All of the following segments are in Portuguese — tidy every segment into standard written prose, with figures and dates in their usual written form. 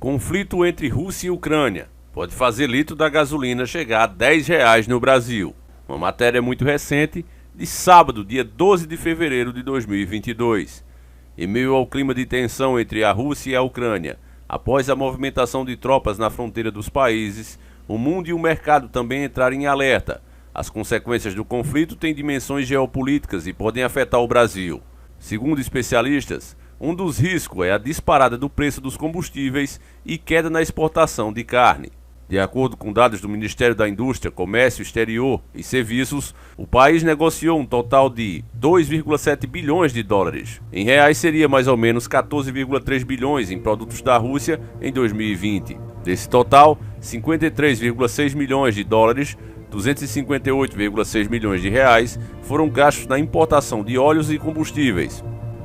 Conflito entre Rússia e Ucrânia pode fazer litro da gasolina chegar a R$ 10 no Brasil. Uma matéria muito recente, de sábado, dia 12 de fevereiro de 2022. Em meio ao clima de tensão entre a Rússia e a Ucrânia, após a movimentação de tropas na fronteira dos países, o mundo e o mercado também entraram em alerta. As consequências do conflito têm dimensões geopolíticas e podem afetar o Brasil. Segundo especialistas, um dos riscos é a disparada do preço dos combustíveis e queda na exportação de carne. De acordo com dados do Ministério da Indústria, Comércio Exterior e Serviços, o país negociou um total de 2,7 bilhões de dólares. Em reais seria mais ou menos 14,3 bilhões em produtos da Rússia em 2020. Desse total, 53,6 milhões de dólares, 258,6 milhões de reais, foram gastos na importação de óleos e combustíveis.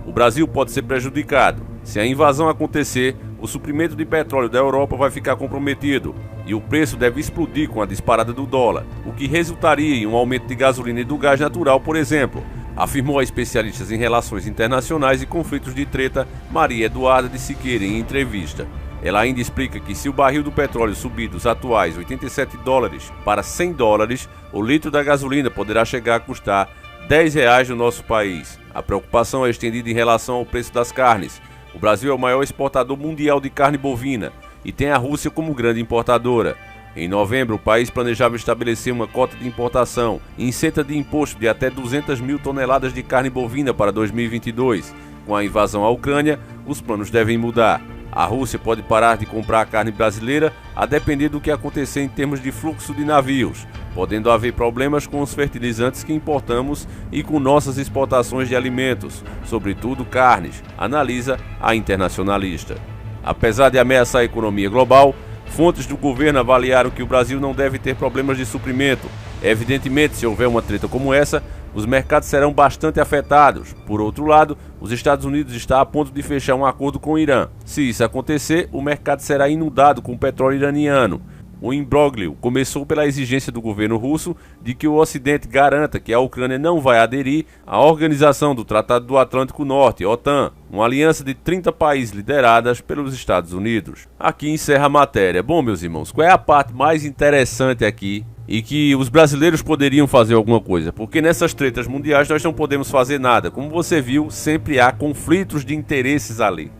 O Brasil pode ser prejudicado. Se a invasão acontecer, o suprimento de petróleo da Europa vai ficar comprometido e o preço deve explodir com a disparada do dólar, o que resultaria em um aumento de gasolina e do gás natural, por exemplo, afirmou a especialista em relações internacionais e conflitos de treta Maria Eduarda de Siqueira em entrevista. Ela ainda explica que se o barril do petróleo subir dos atuais 87 dólares para 100 dólares, o litro da gasolina poderá chegar a custar R$ 10 no nosso país. A preocupação é estendida em relação ao preço das carnes. O Brasil é o maior exportador mundial de carne bovina e tem a Rússia como grande importadora. Em novembro, o país planejava estabelecer uma cota de importação e isenta de imposto de até 200 mil toneladas de carne bovina para 2022. Com a invasão à Ucrânia, os planos devem mudar. A Rússia pode parar de comprar a carne brasileira a depender do que acontecer em termos de fluxo de navios, podendo haver problemas com os fertilizantes que importamos e com nossas exportações de alimentos, sobretudo carnes, analisa a internacionalista. Apesar de ameaçar a economia global, fontes do governo avaliaram que o Brasil não deve ter problemas de suprimento. Evidentemente, se houver uma treta como essa, os mercados serão bastante afetados. Por outro lado, os Estados Unidos estão a ponto de fechar um acordo com o Irã. Se isso acontecer, o mercado será inundado com petróleo iraniano. O imbróglio começou pela exigência do governo russo de que o Ocidente garanta que a Ucrânia não vai aderir à Organização do Tratado do Atlântico Norte, OTAN, uma aliança de 30 países lideradas pelos Estados Unidos. Aqui encerra a matéria. Bom, meus irmãos, qual é a parte mais interessante aqui e que os brasileiros poderiam fazer alguma coisa? Porque nessas tretas mundiais nós não podemos fazer nada. Como você viu, sempre há conflitos de interesses ali.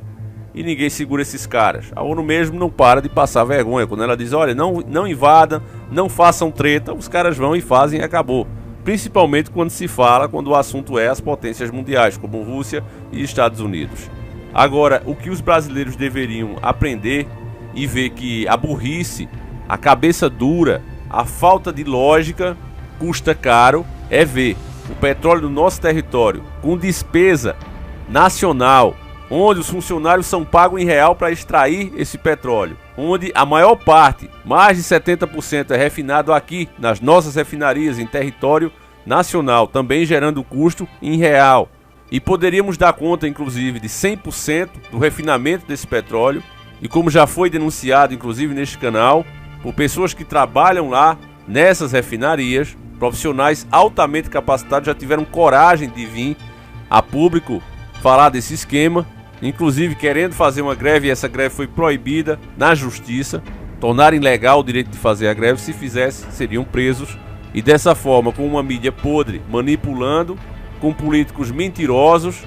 E ninguém segura esses caras. A ONU mesmo não para de passar vergonha. Quando ela diz, olha, não invadam, não façam treta, os caras vão e fazem e acabou. Principalmente quando o assunto é as potências mundiais, como Rússia e Estados Unidos. Agora, o que os brasileiros deveriam aprender e ver que a burrice, a cabeça dura, a falta de lógica custa caro, é ver o petróleo do nosso território com despesa nacional, onde os funcionários são pagos em real para extrair esse petróleo, onde a maior parte, mais de 70%, é refinado aqui nas nossas refinarias em território nacional, também gerando custo em real. E poderíamos dar conta, inclusive, de 100% do refinamento desse petróleo, e como já foi denunciado, inclusive neste canal, por pessoas que trabalham lá nessas refinarias, profissionais altamente capacitados, já tiveram coragem de vir a público falar desse esquema, inclusive querendo fazer uma greve, e essa greve foi proibida na justiça, tornar ilegal o direito de fazer a greve. Se fizesse, seriam presos, e dessa forma, com uma mídia podre, manipulando, com políticos mentirosos,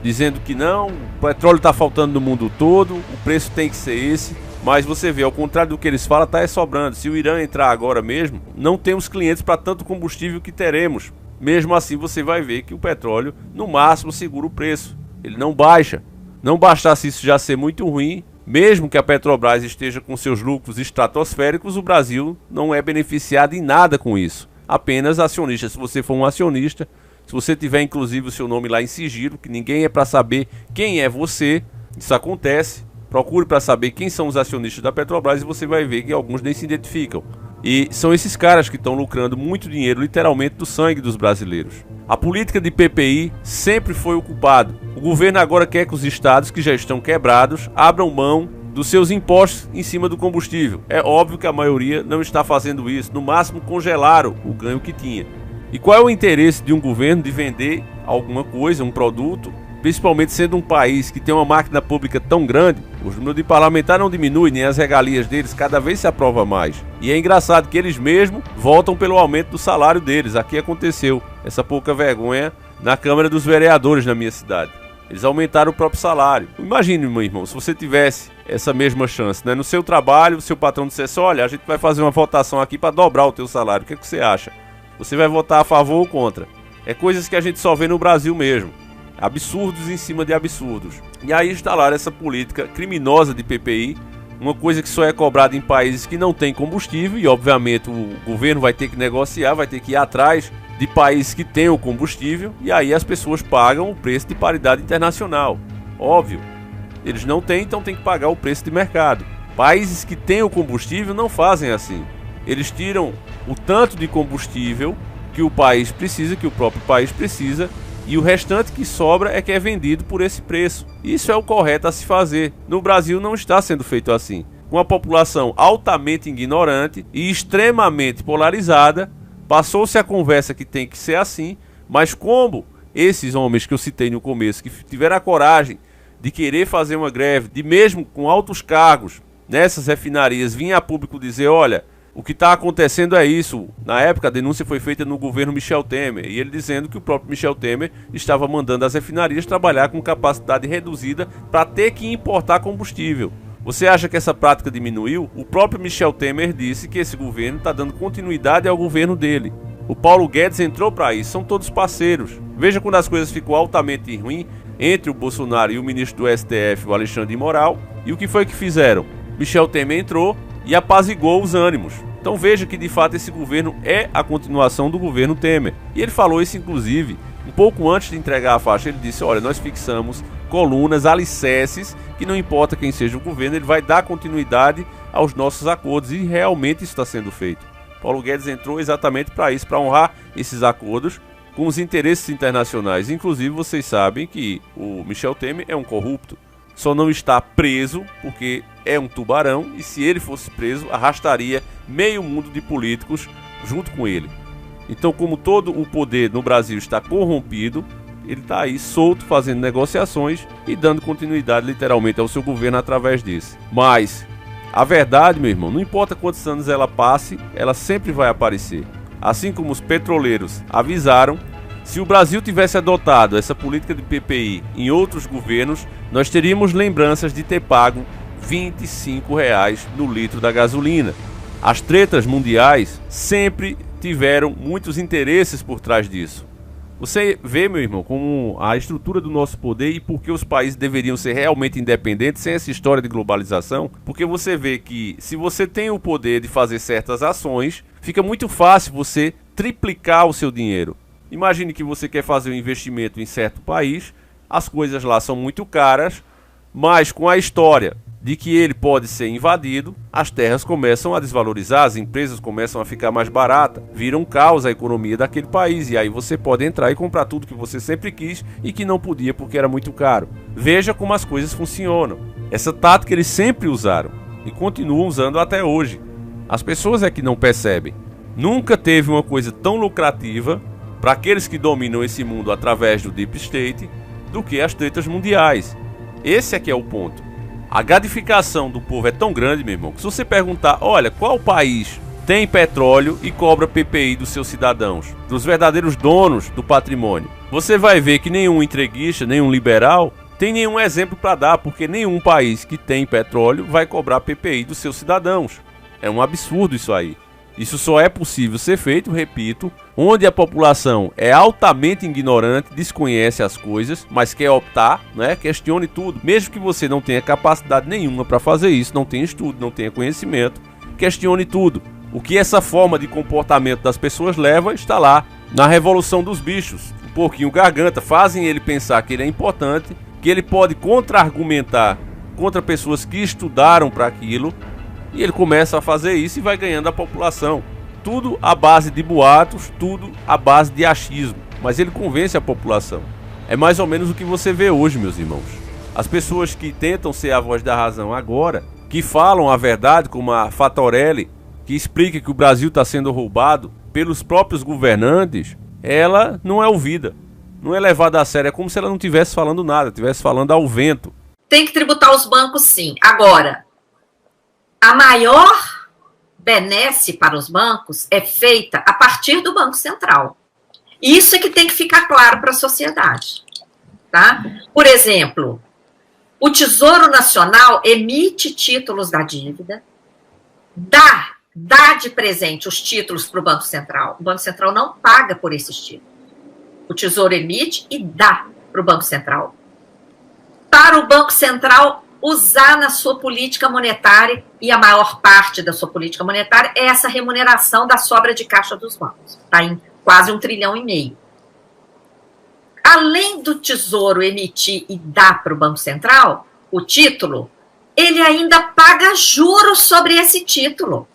dizendo que não, o petróleo está faltando no mundo todo, o preço tem que ser esse. Mas você vê, ao contrário do que eles falam, está sobrando. Se o Irã entrar agora mesmo, não temos clientes para tanto combustível que teremos. Mesmo assim, você vai ver que o petróleo, no máximo, segura o preço. Ele não baixa. Não bastasse isso já ser muito ruim, mesmo que a Petrobras esteja com seus lucros estratosféricos, o Brasil não é beneficiado em nada com isso. Apenas acionista. Se você for um acionista, se você tiver inclusive o seu nome lá em sigilo, que ninguém é para saber quem é você, isso acontece. Procure para saber quem são os acionistas da Petrobras e você vai ver que alguns nem se identificam. E são esses caras que estão lucrando muito dinheiro, literalmente, do sangue dos brasileiros. A política de PPI sempre foi o culpado. O governo agora quer que os estados, que já estão quebrados, abram mão dos seus impostos em cima do combustível. É óbvio que a maioria não está fazendo isso. No máximo, congelaram o ganho que tinha. E qual é o interesse de um governo de vender alguma coisa, um produto, principalmente sendo um país que tem uma máquina pública tão grande, O número de parlamentares não diminui, nem as regalias deles, cada vez se aprova mais. E é engraçado que eles mesmos votam pelo aumento do salário deles. Aqui aconteceu essa pouca vergonha na Câmara dos Vereadores na minha cidade. Eles aumentaram o próprio salário. Imagine, meu irmão, se você tivesse essa mesma chance, né? No seu trabalho, o seu patrão dissesse, olha, a gente vai fazer uma votação aqui para dobrar o teu salário. O que é que você acha? Você vai votar a favor ou contra? É coisas que a gente só vê no Brasil mesmo. Absurdos em cima de absurdos. E aí instalaram essa política criminosa de PPI, uma coisa que só é cobrada em países que não têm combustível, e obviamente o governo vai ter que negociar, vai ter que ir atrás de países que tenham combustível, e aí as pessoas pagam o preço de paridade internacional. Óbvio, eles não têm, então tem que pagar o preço de mercado. Países que têm o combustível não fazem assim. Eles tiram o tanto de combustível que o país precisa, que o próprio país precisa, e o restante que sobra é que é vendido por esse preço. Isso é o correto a se fazer. No Brasil não está sendo feito assim. Com a população altamente ignorante e extremamente polarizada, passou-se a conversa que tem que ser assim, mas como esses homens que eu citei no começo, que tiveram a coragem de querer fazer uma greve, de mesmo com altos cargos nessas refinarias, vinha a público dizer, olha, o que está acontecendo é isso. Na época a denúncia foi feita no governo Michel Temer, e ele dizendo que o próprio Michel Temer estava mandando as refinarias trabalhar com capacidade reduzida para ter que importar combustível. Você acha que essa prática diminuiu? O próprio Michel Temer disse que esse governo está dando continuidade ao governo dele. O Paulo Guedes entrou para isso, são todos parceiros. Veja quando as coisas ficou altamente ruins entre o Bolsonaro e o ministro do STF, o Alexandre de Moraes, e o que foi que fizeram? Michel Temer entrou e apaziguou os ânimos. Então veja que de fato esse governo é a continuação do governo Temer. E ele falou isso inclusive um pouco antes de entregar a faixa. Ele disse, olha, nós fixamos colunas, alicerces, que não importa quem seja o governo, ele vai dar continuidade aos nossos acordos, e realmente isso está sendo feito. Paulo Guedes entrou exatamente para isso, para honrar esses acordos com os interesses internacionais. Inclusive vocês sabem que o Michel Temer é um corrupto. Só não está preso porque é um tubarão, e se ele fosse preso, arrastaria meio mundo de políticos junto com ele. Então, como todo o poder no Brasil está corrompido, ele está aí solto, fazendo negociações e dando continuidade literalmente ao seu governo através disso. Mas a verdade, meu irmão, não importa quantos anos ela passe, ela sempre vai aparecer. Assim como os petroleiros avisaram, se o Brasil tivesse adotado essa política de PPI em outros governos, nós teríamos lembranças de ter pago R$25 no litro da gasolina. As tretas mundiais sempre tiveram muitos interesses por trás disso. Você vê, meu irmão, como a estrutura do nosso poder e por que os países deveriam ser realmente independentes sem essa história de globalização? Porque você vê que se você tem o poder de fazer certas ações, fica muito fácil você triplicar o seu dinheiro. Imagine que você quer fazer um investimento em certo país, as coisas lá são muito caras, mas com a história de que ele pode ser invadido, as terras começam a desvalorizar, as empresas começam a ficar mais baratas, vira um caos a economia daquele país, e aí você pode entrar e comprar tudo que você sempre quis e que não podia porque era muito caro. Veja como as coisas funcionam. Essa tática eles sempre usaram e continuam usando até hoje. As pessoas é que não percebem. Nunca teve uma coisa tão lucrativa para aqueles que dominam esse mundo através do Deep State do que as tretas mundiais. Esse é que é o ponto. A gadificação do povo é tão grande, meu irmão, que se você perguntar, olha, qual país tem petróleo e cobra PPI dos seus cidadãos, dos verdadeiros donos do patrimônio, você vai ver que nenhum entreguista, nenhum liberal tem nenhum exemplo para dar, porque nenhum país que tem petróleo vai cobrar PPI dos seus cidadãos. É um absurdo isso aí. Isso só é possível ser feito, repito, onde a população é altamente ignorante, desconhece as coisas, mas quer optar, né? Questione tudo. Mesmo que você não tenha capacidade nenhuma para fazer isso, não tenha estudo, não tenha conhecimento, questione tudo. O que essa forma de comportamento das pessoas leva está lá, na revolução dos bichos. Um porquinho garganta, fazem ele pensar que ele é importante, que ele pode contra-argumentar contra pessoas que estudaram para aquilo, e ele começa a fazer isso e vai ganhando a população. Tudo à base de boatos, tudo à base de achismo. Mas ele convence a população. É mais ou menos o que você vê hoje, meus irmãos. As pessoas que tentam ser a voz da razão agora, que falam a verdade, como a Fatorelli, que explica que o Brasil está sendo roubado pelos próprios governantes, ela não é ouvida. Não é levada a sério. É como se ela não estivesse falando nada, estivesse falando ao vento. tem que tributar os bancos, sim. Agora, a maior benesse para os bancos é feita a partir do Banco Central. Isso é que tem que ficar claro para a sociedade. Tá? Por exemplo, o Tesouro Nacional emite títulos da dívida, dá de presente os títulos para o Banco Central. O Banco Central não paga por esses títulos. O Tesouro emite e dá para o Banco Central. Para o Banco Central usar na sua política monetária, e a maior parte da sua política monetária é essa remuneração da sobra de caixa dos bancos. Está em quase 1,5 trilhão. Além do Tesouro emitir e dar para o Banco Central o título, ele ainda paga juros sobre esse título.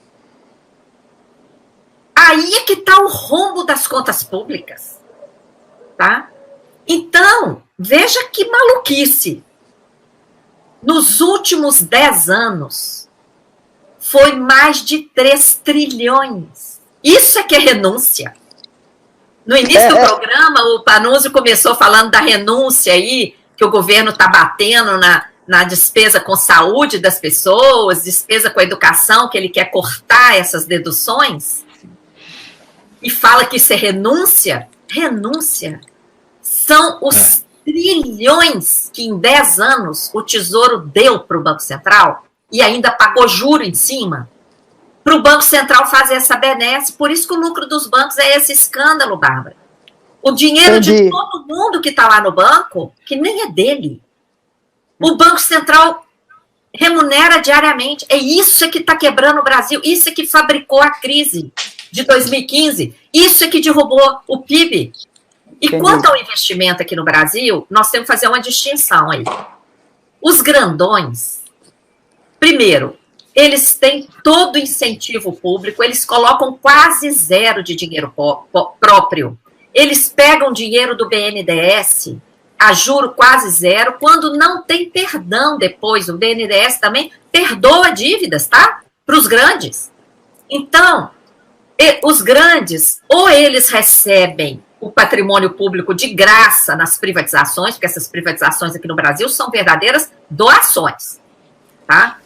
Aí é que está o rombo das contas públicas. Tá? Então, veja que maluquice. Nos últimos 10 anos, foi mais de 3 trilhões. Isso é que é renúncia. No início do programa, o Panunzio começou falando da renúncia aí, que o governo está batendo na despesa com saúde das pessoas, despesa com a educação, que ele quer cortar essas deduções, e fala que isso é renúncia. Renúncia são os trilhões que em 10 anos o Tesouro deu para o Banco Central e ainda pagou juro em cima, para o Banco Central fazer essa benesse. Por isso que o lucro dos bancos é esse escândalo, Bárbara. O dinheiro de todo mundo que está lá no banco, que nem é dele, o Banco Central remunera diariamente. É isso que está quebrando o Brasil, isso é que fabricou a crise de 2015, isso é que derrubou o PIB. E quanto ao investimento aqui no Brasil, nós temos que fazer uma distinção aí. Os grandões, primeiro, eles têm todo o incentivo público, eles colocam quase zero de dinheiro próprio. Eles pegam dinheiro do BNDES a juro quase zero, quando não tem perdão depois. O BNDES também perdoa dívidas, tá? Para os grandes. Então, os grandes, ou eles recebem o patrimônio público de graça nas privatizações, porque essas privatizações aqui no Brasil são verdadeiras doações, tá?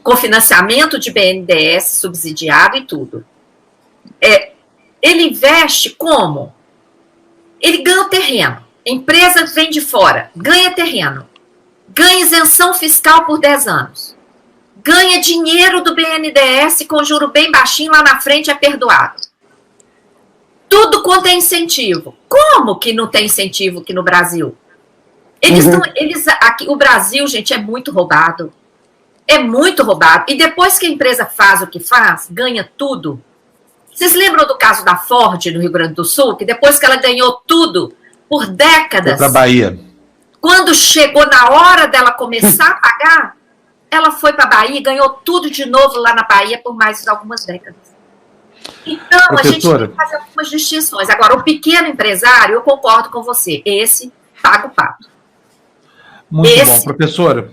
Com financiamento de BNDES subsidiado e tudo. Ele investe como? Ele ganha o terreno. A empresa vem de fora, ganha terreno, ganha isenção fiscal por 10 anos, ganha dinheiro do BNDES com juro bem baixinho, lá na frente é perdoado. Tudo quanto é incentivo. Como que não tem incentivo aqui no Brasil? Aqui, o Brasil, gente, é muito roubado. É muito roubado. E depois que a empresa faz o que faz, ganha tudo. Vocês lembram do caso da Ford no Rio Grande do Sul? Que depois que ela ganhou tudo, por décadas, para a Bahia. Quando chegou na hora dela começar a pagar, ela foi para a Bahia e ganhou tudo de novo lá na Bahia por mais algumas décadas. Então, professora, a gente tem que fazer algumas distinções. Agora, o pequeno empresário, eu concordo com você, esse paga o pato. Muito bom, professora.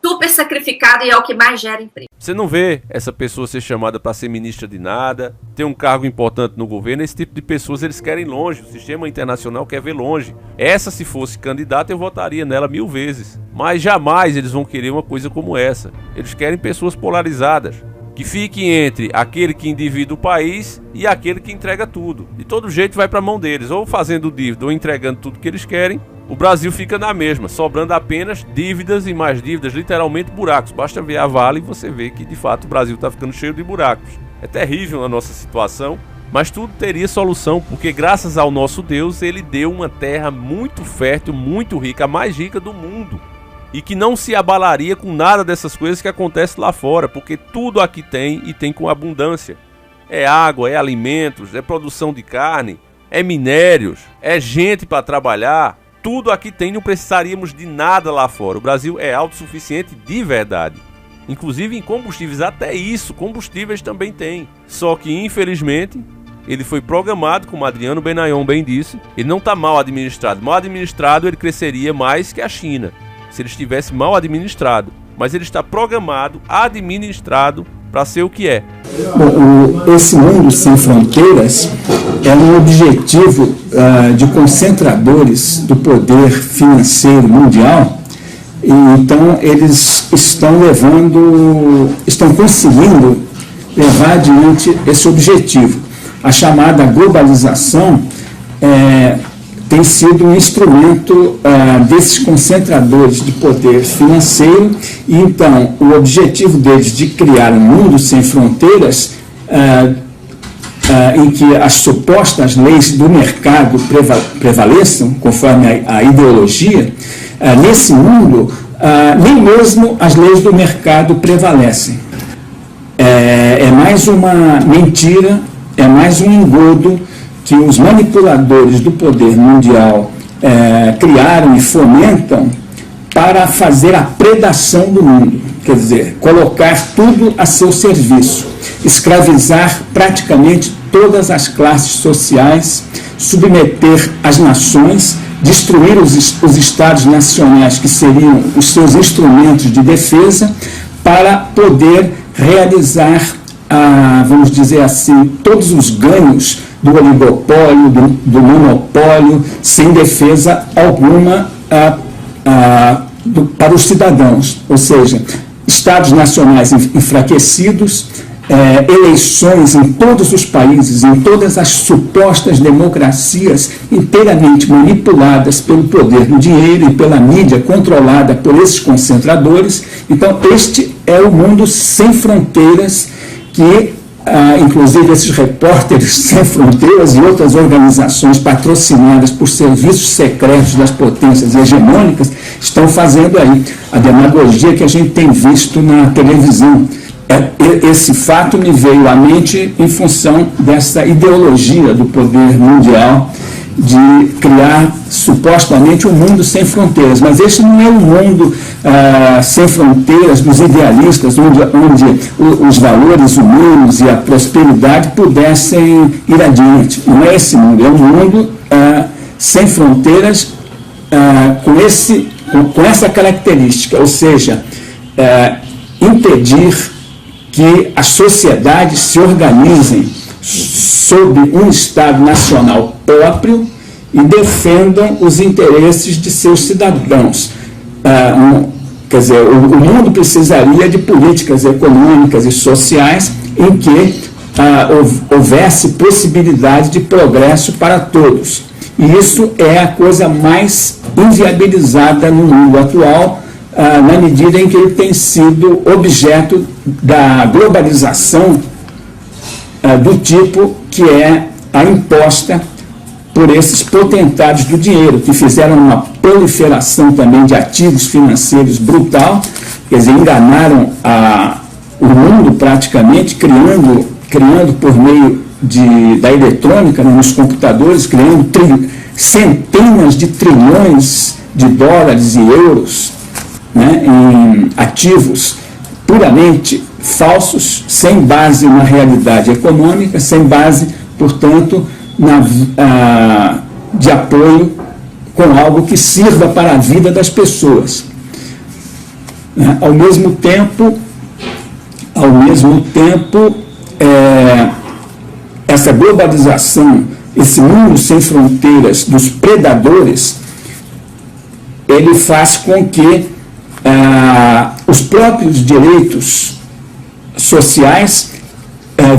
Super sacrificado e é o que mais gera emprego. Você não vê essa pessoa ser chamada para ser ministra de nada, ter um cargo importante no governo. Esse tipo de pessoas eles querem longe, o sistema internacional quer ver longe. Essa, se fosse candidata, eu votaria nela 1000 vezes. Mas jamais eles vão querer uma coisa como essa. Eles querem pessoas polarizadas, que fiquem entre aquele que endivida o país e aquele que entrega tudo. De todo jeito vai para a mão deles, ou fazendo dívida ou entregando tudo que eles querem. O Brasil fica na mesma, sobrando apenas dívidas e mais dívidas, literalmente buracos. Basta ver a Vale e você vê que de fato o Brasil está ficando cheio de buracos. É terrível a nossa situação, mas tudo teria solução, porque graças ao nosso Deus, ele deu uma terra muito fértil, muito rica, a mais rica do mundo. E que não se abalaria com nada dessas coisas que acontecem lá fora, porque tudo aqui tem e tem com abundância. É água, é alimentos, é produção de carne, é minérios, é gente para trabalhar. Tudo aqui tem, não precisaríamos de nada lá fora. O Brasil é autossuficiente de verdade. Inclusive em combustíveis, até isso, combustíveis também tem. Só que, infelizmente, ele foi programado, como Adriano Benayon bem disse, ele não está mal administrado. Mal administrado, ele cresceria mais que a China, se ele estivesse mal administrado. Mas ele está programado, administrado, para ser o que é. Bom, esse mundo sem fronteiras é um objetivo de concentradores do poder financeiro mundial, E, então, eles estão conseguindo levar adiante esse objetivo. A chamada globalização tem sido um instrumento desses concentradores de poder financeiro, e então o objetivo deles de criar um mundo sem fronteiras, em que as supostas leis do mercado prevaleçam, conforme a ideologia, nesse mundo, nem mesmo as leis do mercado prevalecem. É mais uma mentira, é mais um engodo que os manipuladores do poder mundial criaram e fomentam para fazer a predação do mundo, quer dizer, colocar tudo a seu serviço, escravizar praticamente todas as classes sociais, submeter as nações, destruir os estados nacionais, que seriam os seus instrumentos de defesa, para poder realizar, vamos dizer assim, todos os ganhos do oligopólio, do monopólio, sem defesa alguma para os cidadãos, ou seja, estados nacionais enfraquecidos, eleições em todos os países, em todas as supostas democracias inteiramente manipuladas pelo poder do dinheiro e pela mídia controlada por esses concentradores. Então, este é o mundo sem fronteiras que, inclusive, esses repórteres sem fronteiras e outras organizações patrocinadas por serviços secretos das potências hegemônicas estão fazendo aí. A demagogia que a gente tem visto na televisão. Esse fato me veio à mente em função dessa ideologia do poder mundial de criar supostamente um mundo sem fronteiras, mas esse não é um mundo sem fronteiras dos idealistas, onde os valores humanos e a prosperidade pudessem ir adiante. Não é esse mundo, é um mundo sem fronteiras com essa característica, ou seja, impedir que as sociedades se organizem sob um Estado nacional próprio e defendam os interesses de seus cidadãos. Quer dizer, o mundo precisaria de políticas econômicas e sociais em que houvesse possibilidade de progresso para todos. E isso é a coisa mais inviabilizada no mundo atual, na medida em que ele tem sido objeto da globalização do tipo que é a imposta por esses potentados do dinheiro, que fizeram uma proliferação também de ativos financeiros brutal, quer dizer, enganaram o mundo praticamente, criando por meio da eletrônica, nos computadores, criando centenas de trilhões de dólares e euros, né, em ativos puramente falsos, sem base na realidade econômica, sem base, portanto, de apoio com algo que sirva para a vida das pessoas. Ao mesmo tempo, essa globalização, esse mundo sem fronteiras dos predadores, ele faz com que os próprios direitos sociais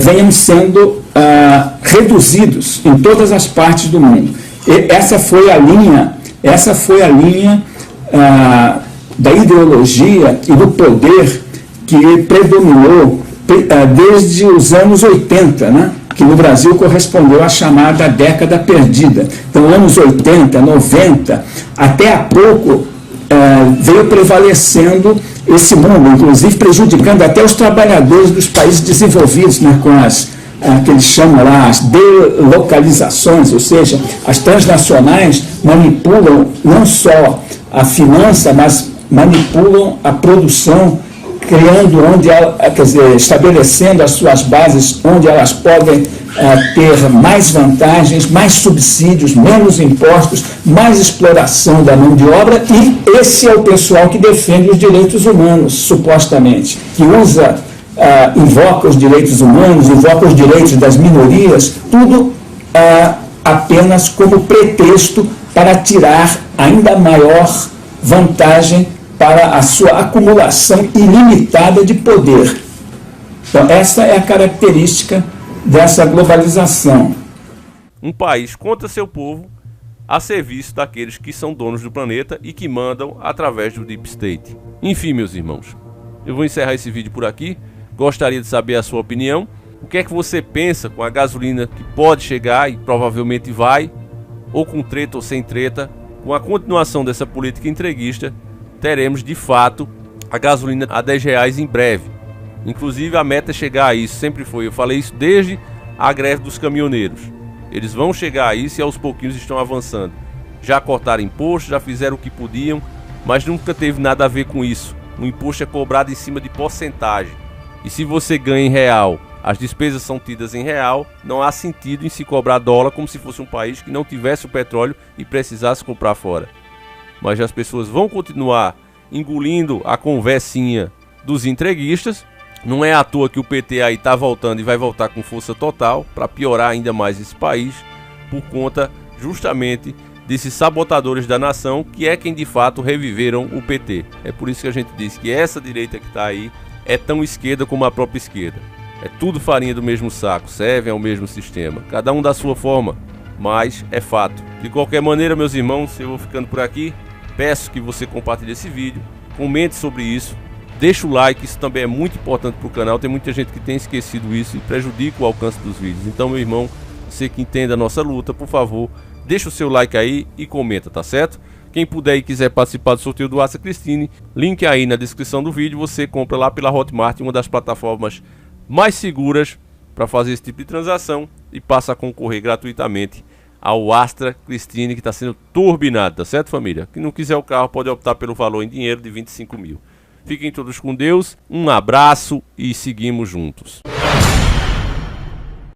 venham sendo reduzidos em todas as partes do mundo. Essa foi a linha da ideologia e do poder que predominou desde os anos 80, né? Que no Brasil correspondeu à chamada década perdida. Então, anos 80, 90, até há pouco, veio prevalecendo esse mundo, inclusive prejudicando até os trabalhadores dos países desenvolvidos, né, com que eles chamam lá as delocalizações, ou seja, as transnacionais manipulam não só a finança, mas manipulam a produção, criando estabelecendo as suas bases onde elas podem ter mais vantagens, mais subsídios, menos impostos, mais exploração da mão de obra, e esse é o pessoal que defende os direitos humanos, supostamente, que invoca os direitos humanos, invoca os direitos das minorias, tudo apenas como pretexto para tirar ainda maior vantagem para a sua acumulação ilimitada de poder. Então, essa é a característica dessa globalização. Um país contra seu povo a serviço daqueles que são donos do planeta e que mandam através do Deep State. Enfim, meus irmãos, eu vou encerrar esse vídeo por aqui. Gostaria de saber a sua opinião. O que é que você pensa com a gasolina que pode chegar e provavelmente vai, ou com treta ou sem treta? Com a continuação dessa política entreguista, teremos de fato a gasolina a R$10 em breve. Inclusive a meta é chegar a isso, sempre foi. Eu falei isso desde a greve dos caminhoneiros. Eles vão chegar a isso e aos pouquinhos estão avançando. Já cortaram imposto, já fizeram o que podiam, mas nunca teve nada a ver com isso. O imposto é cobrado em cima de porcentagem. E se você ganha em real, as despesas são tidas em real, não há sentido em se cobrar dólar como se fosse um país que não tivesse o petróleo e precisasse comprar fora. Mas as pessoas vão continuar engolindo a conversinha dos entreguistas. Não é à toa que o PT aí está voltando e vai voltar com força total para piorar ainda mais esse país, por conta justamente desses sabotadores da nação, que é quem de fato reviveram o PT. É por isso que a gente diz que essa direita que está aí é tão esquerda como a própria esquerda. É tudo farinha do mesmo saco, servem ao mesmo sistema, cada um da sua forma, mas é fato. De qualquer maneira, meus irmãos, eu vou ficando por aqui. Peço que você compartilhe esse vídeo, comente sobre isso, deixa o like, isso também é muito importante para o canal. Tem muita gente que tem esquecido isso e prejudica o alcance dos vídeos. Então, meu irmão, você que entende a nossa luta, por favor, deixa o seu like aí e comenta, tá certo? Quem puder e quiser participar do sorteio do Astra Cristine, link aí na descrição do vídeo. Você compra lá pela Hotmart, uma das plataformas mais seguras para fazer esse tipo de transação, e passa a concorrer gratuitamente ao Astra Cristine, que está sendo turbinado, tá certo, família? Quem não quiser o carro pode optar pelo valor em dinheiro de 25 mil. Fiquem todos com Deus, um abraço e seguimos juntos.